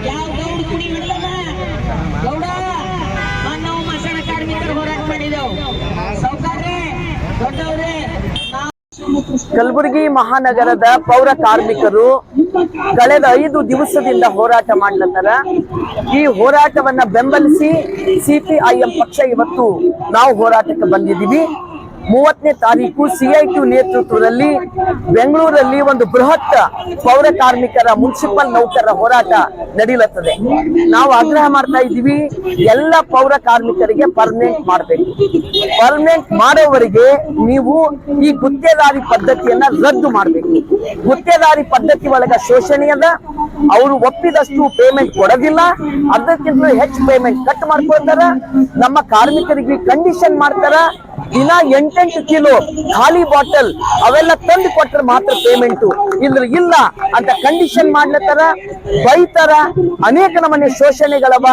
ಯಾವ ಗೌಡ ಕುಡಿ ಹಿಡಿದದ ಗೌಡ ನಾವು ಮಸಣ ಕಾರ್ಮಿಕರು ಹೋರಾಟ ಮಾಡಿದೆವು ಸೌಕರ್ಯ ದೊಡ್ಡವ್ರೆ. ಕಲಬುರಗಿ ಮಹಾನಗರದ ಪೌರ ಕಾರ್ಮಿಕರು ಕಳೆದ 5 ದಿವಸದಿಂದ ಹೋರಾಟ ಮಾಡ್ಲತ್ತಾರ. ಈ ಹೋರಾಟವನ್ನ ಬೆಂಬಲಿಸಿ ಸಿಪಿಐಎಂ ಪಕ್ಷ ಇವತ್ತು ನಾವು ಹೋರಾಟಕ್ಕೆ ಬಂದಿದ್ದೀವಿ. 30ನೇ ತಾರೀಕು CITU ನೇತೃತ್ವದಲ್ಲಿ ಬೆಂಗಳೂರಲ್ಲಿ ಒಂದು ಬೃಹತ್ ಪೌರ ಕಾರ್ಮಿಕರ ಮುನ್ಸಿಪಲ್ ನೌಕರರ ಹೋರಾಟ ನಡೀಲತ್ತದೆ. ನಾವು ಆಗ್ರಹ ಮಾಡ್ತಾ ಇದ್ದೀವಿ, ಎಲ್ಲ ಪೌರ ಕಾರ್ಮಿಕರಿಗೆ ಪರ್ಮನೆಂಟ್ ಮಾಡಬೇಕು. ಪರ್ಮನೆಂಟ್ ಮಾಡೋವರಿಗೆ ನೀವು ಈ ಗುತ್ತೇದಾರಿ ಪದ್ಧತಿಯನ್ನ ರದ್ದು ಮಾಡಬೇಕು. ಗುತ್ತೇದಾರಿ ಪದ್ಧತಿ ಒಳಗ ಶೋಷಣೆಯದ, ಅವರು ಒಪ್ಪಿದಷ್ಟು ಪೇಮೆಂಟ್ ಕೊಡೋದಿಲ್ಲ, ಅದಕ್ಕಿಂತ ಹೆಚ್ಚು ಪೇಮೆಂಟ್ ಕಟ್ ಮಾಡ್ಕೊಳ್ತಾರ. ನಮ್ಮ ಕಾರ್ಮಿಕರಿಗೆ ಕಂಡೀಷನ್ ಮಾಡ್ತಾರ. ದಿನ 8 ಕಿಲೋ ಖಾಲಿ ಬಾಟಲ್ ಅವೆಲ್ಲ ತಂದು ಕೊಟ್ಟರೆ ಮಾತ್ರ ಪೇಮೆಂಟು, ಇಲ್ಲ ಅಂತ ಕಂಡೀಷನ್ ಮಾಡ್ಲತ್ತಾರ, ಬೈತಾರ. ಅನೇಕ ನಮನೆ ಶೋಷಣೆಗಳವ.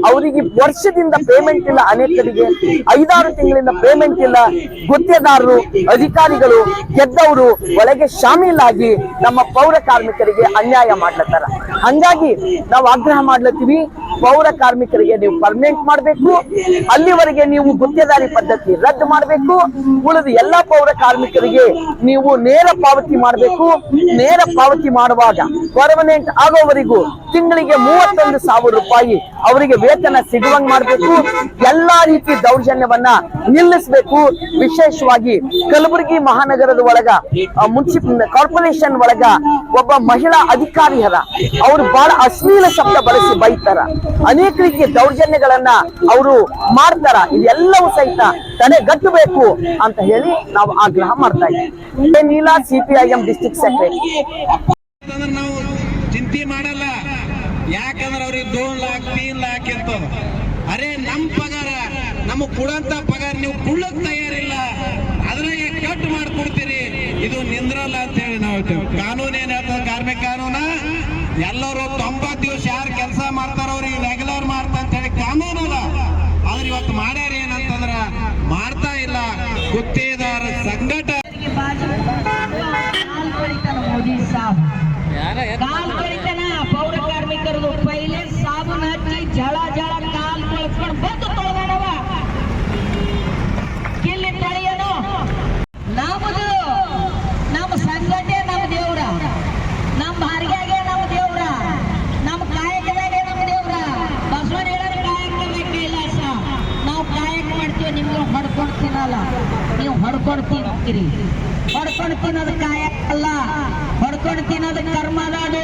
ಅವರಿಗೆ ವರ್ಷದಿಂದ ಪೇಮೆಂಟ್ ಇಲ್ಲ, ಅನೇಕರಿಗೆ 5-6 ತಿಂಗಳಿಂದ ಪೇಮೆಂಟ್ ಇಲ್ಲ. ಗುತ್ತೇದಾರರು ಅಧಿಕಾರಿಗಳು ಗೆದ್ದವರು ಒಳಗೆ ಶಾಮೀಲಾಗಿ ನಮ್ಮ ಪೌರ ಕಾರ್ಮಿಕರಿಗೆ ಅನ್ಯಾಯ ಮಾಡ್ಲತ್ತಾರ. ಹಂಗಾಗಿ ನಾವು ಆಗ್ರಹ ಮಾಡ್ಲತ್ತೀವಿ, ಪೌರ ಕಾರ್ಮಿಕರಿಗೆ ನೀವು ಪರ್ಮನೆಂಟ್ ಮಾಡಬೇಕು. ಅಲ್ಲಿವರೆಗೆ ನೀವು ಗುತ್ತೇದಾರಿ ಪದ್ಧತಿ ರದ್ದು ಮಾಡಬೇಕು. ಉಳಿದ ಎಲ್ಲಾ ಪೌರ ಕಾರ್ಮಿಕರಿಗೆ ನೀವು ನೇರ ಪಾವತಿ ಮಾಡಬೇಕು. ನೇರ ಪಾವತಿ ಮಾಡುವಾಗ ಪರ್ಮನೆಂಟ್ ಆಗೋವರೆಗೂ ತಿಂಗಳಿಗೆ 31,000 ರೂಪಾಯಿ ಅವರಿಗೆ ವೇತನ ಸಿಗುವಂಗ್ ಮಾಡಬೇಕು. ಎಲ್ಲಾ ರೀತಿ ದೌರ್ಜನ್ಯವನ್ನ ನಿಲ್ಲಿಸಬೇಕು. ವಿಶೇಷವಾಗಿ ಕಲಬುರಗಿ ಮಹಾನಗರದ ಒಳಗ ಮುನ್ಸಿಪಲ್ ಕಾರ್ಪೊರೇಷನ್ ಒಳಗ ಒಬ್ಬ ಮಹಿಳಾ ಅಧಿಕಾರಿ ಹರ, ಅವರು ಬಹಳ ಅಶ್ಲೀಲ ಶಬ್ದ ಬಳಸಿ ಬೈತಾರ. ಅನೇಕ ರೀತಿಯ ದೌರ್ಜನ್ಯಗಳನ್ನ ಅವರು ಮಾಡ್ತಾರ. ಇದೆಲ್ಲವೂ ಸಹಿತ ತಡೆಗಟ್ಟಬೇಕು ಅಂತ ಹೇಳಿ ನಾವು ಆಗ್ರಹ ಮಾಡ್ತಾ ಇದ್ದೀವಿ. Neela, CPIM district secretary. ನಾವು ಚಿಂತೆ ಮಾಡಲ್ಲ, ಯಾಕಂದ್ರೆ ಅವ್ರಿಗೆ 2 लाख 3 लाख ಇರ್ತದ. ಅರೆ ನಮ್ ಪಗಾರ ನಮಗ್ ಕೊಡಂತ ಪಗಾರ ನೀವು ಕೊಡ್ಲಕ್ ತಯಾರಿಲ್ಲ, ಅದ್ರಾಗೆ ಕಟ್ ಮಾಡ್ಕೊಡ್ತೀರಿ, ಇದು ನಿಂದ್ರಲ್ಲ ಅಂತ ಹೇಳಿ ನಾವು ಹೇಳ್ತೇವೆ. ಕಾನೂನು ಏನ್ ಹೇಳ್ತದ, ಕಾರ್ಮಿಕ ಕಾನೂನ ಎಲ್ಲರೂ 90 ದಿವಸ ಯಾರು ಕೆಲಸ ಮಾಡ್ತಾರ ಅವ್ರಿಗೆ ರೆಗ್ಯುಲರ್ ಮಾಡ್ತಾ ಅಂತ ಹೇಳಿ ಕಾನೂನು ಅದ. ಆದ್ರೆ ಇವತ್ತು ಮಾಡ್ಯಾರ ಏನಂತಂದ್ರ ಮಾಡ್ತಾ ಇಲ್ಲ. ಗುತ್ತೇದಾರ ಸಂಘಟ ಮೋದಿ ಸಾಬ್ ಕಾಲ್ ಕಳಿತಾನ ಪೌರ ಕಾರ್ಮಿಕರದು ಪೈಲೆ ಸಾಬೂನ್ ಹಚ್ಚಿ ಜಳ ಕಾಲ್ ಕಳ್ಸ್ಕೊಂಡು ಬಂದು ತೊಳೆದಾಡವ ಕಿಲ್ಲಿ ತೊಳೆಯನು. ನಮ್ಮದು ನಮ್ಮ ಸಂಘಟನೆ ನಮ್ಮ ದೇವ್ರ, ನಮ್ಮ ಬಾರಿಗೆಗೆ ನಮ್ಮ ದೇವ್ರ, ನಮ್ಮ ಕಾಯಕದಾಗೆ ನಮ್ಮ ದೇವ್ರ. ಬಸವಣ್ಣ ಹೇಳೋರು ಕಾಯಕವೇ ಕೈಲಾಸ. ನಾವು ಕಾಯಕ ಮಾಡ್ತೀವಿ, ನಿಮ್ಗೆ ಹೊಡ್ಕೊಂಡು ತಿನ್ನಲ್ಲ. ನೀವು ಹೊಡ್ಕೊಂಡು ತಿನ್ನೋದು ಕಾಯಕ ಅಲ್ಲ, ಹೊಡ್ಕೊಂಡು ತಿನ್ನೋದು ಕರ್ಮ ಅದ.